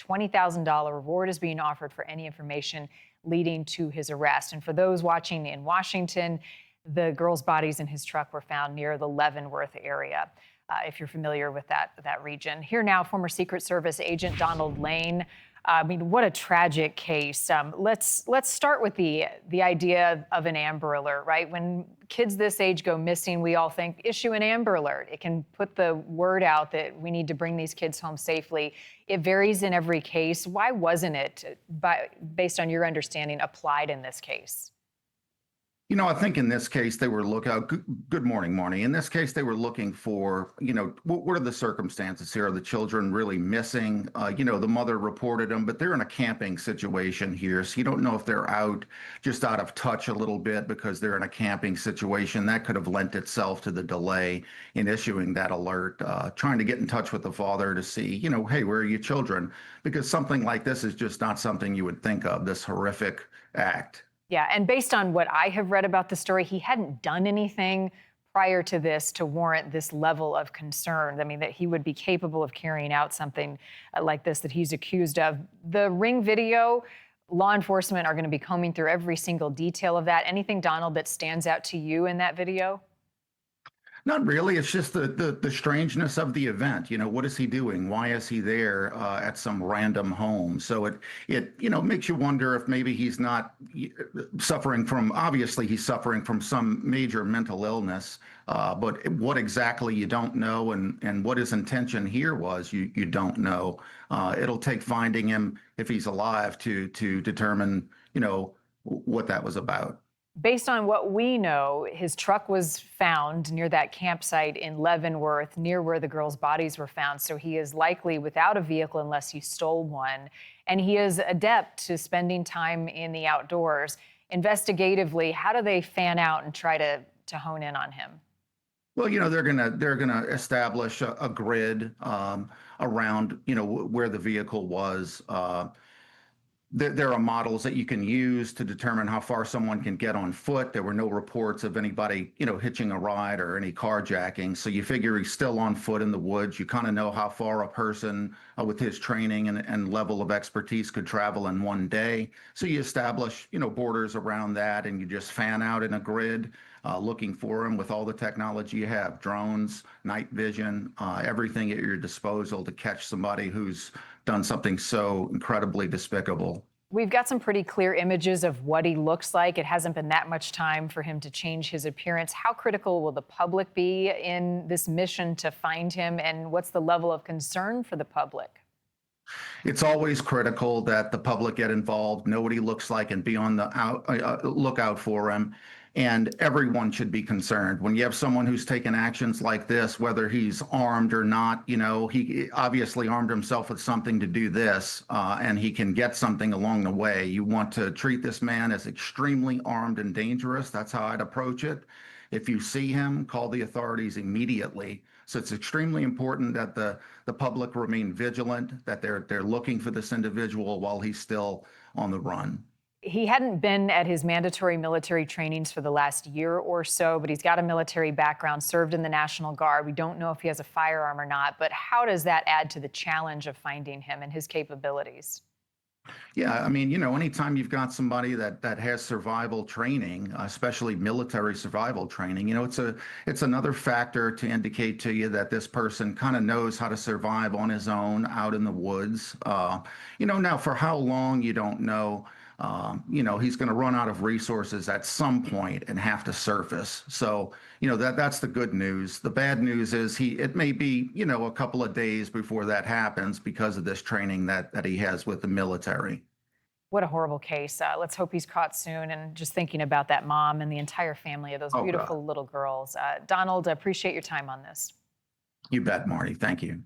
$20,000 reward is being offered for any information leading to his arrest. And for those watching in Washington, the girls' bodies in his truck were found near the Leavenworth area. If you're familiar with that region. Here now, former Secret Service agent Donald Lane. I mean, what a tragic case. Let's start with the idea of an Amber Alert, right? When kids this age go missing, we all think issue an Amber Alert. It can put the word out that we need to bring these kids home safely. It varies in every case. Why wasn't it, based on your understanding, applied in this case? I think in this case, they were good morning, Marnie. In this case, they were looking for, what are the circumstances here? Are the children really missing? The mother reported them, but they're in a camping situation here. So you don't know if they're just out of touch a little bit because they're in a camping situation. That could have lent itself to the delay in issuing that alert, trying to get in touch with the father to see, hey, where are your children? Because something like this is just not something you would think of, this horrific act. Yeah, and based on what I have read about the story, he hadn't done anything prior to this to warrant this level of concern. I mean, that he would be capable of carrying out something like this that he's accused of. The Ring video, law enforcement are going to be combing through every single detail of that. Anything, Donald, that stands out to you in that video? Not really. It's just the strangeness of the event. What is he doing? Why is he there at some random home? So it makes you wonder if maybe he's not suffering from. Obviously, he's suffering from some major mental illness. But what exactly you don't know, and what his intention here was, you don't know. It'll take finding him if he's alive to determine what that was about. Based on what we know, his truck was found near that campsite in Leavenworth, near where the girls' bodies were found. So he is likely without a vehicle unless he stole one. And he is adept to spending time in the outdoors. Investigatively, how do they fan out and try to hone in on him? Well, they're gonna establish a grid around where the vehicle was. There are models that you can use to determine how far someone can get on foot. There were no reports of anybody, hitching a ride or any carjacking. So you figure he's still on foot in the woods. You kind of know how far a person with his training and level of expertise could travel in one day. So you establish, borders around that, and you just fan out in a grid, looking for him with all the technology you have, drones, night vision, everything at your disposal to catch somebody who's done something so incredibly despicable. We've got some pretty clear images of what he looks like. It hasn't been that much time for him to change his appearance. How critical will the public be in this mission to find him, and what's the level of concern for the public? It's always critical that the public get involved, know what he looks like, and be on the lookout for him. And everyone should be concerned. When you have someone who's taken actions like this, whether he's armed or not, he obviously armed himself with something to do this, and he can get something along the way. You want to treat this man as extremely armed and dangerous. That's how I'd approach it. If you see him, call the authorities immediately. So it's extremely important that the public remain vigilant, that they're looking for this individual while he's still on the run. He hadn't been at his mandatory military trainings for the last year or so, but he's got a military background, served in the National Guard. We don't know if he has a firearm or not, but how does that add to the challenge of finding him and his capabilities? Yeah, I mean, anytime you've got somebody that has survival training, especially military survival training, it's another factor to indicate to you that this person kind of knows how to survive on his own out in the woods. Now for how long, you don't know. He's going to run out of resources at some point and have to surface. So, that's the good news. The bad news is it may be, a couple of days before that happens because of this training that he has with the military. What a horrible case. Let's hope he's caught soon. And just thinking about that mom and the entire family of those Oh, God. beautiful little girls. Donald, I appreciate your time on this. You bet, Marty. Thank you.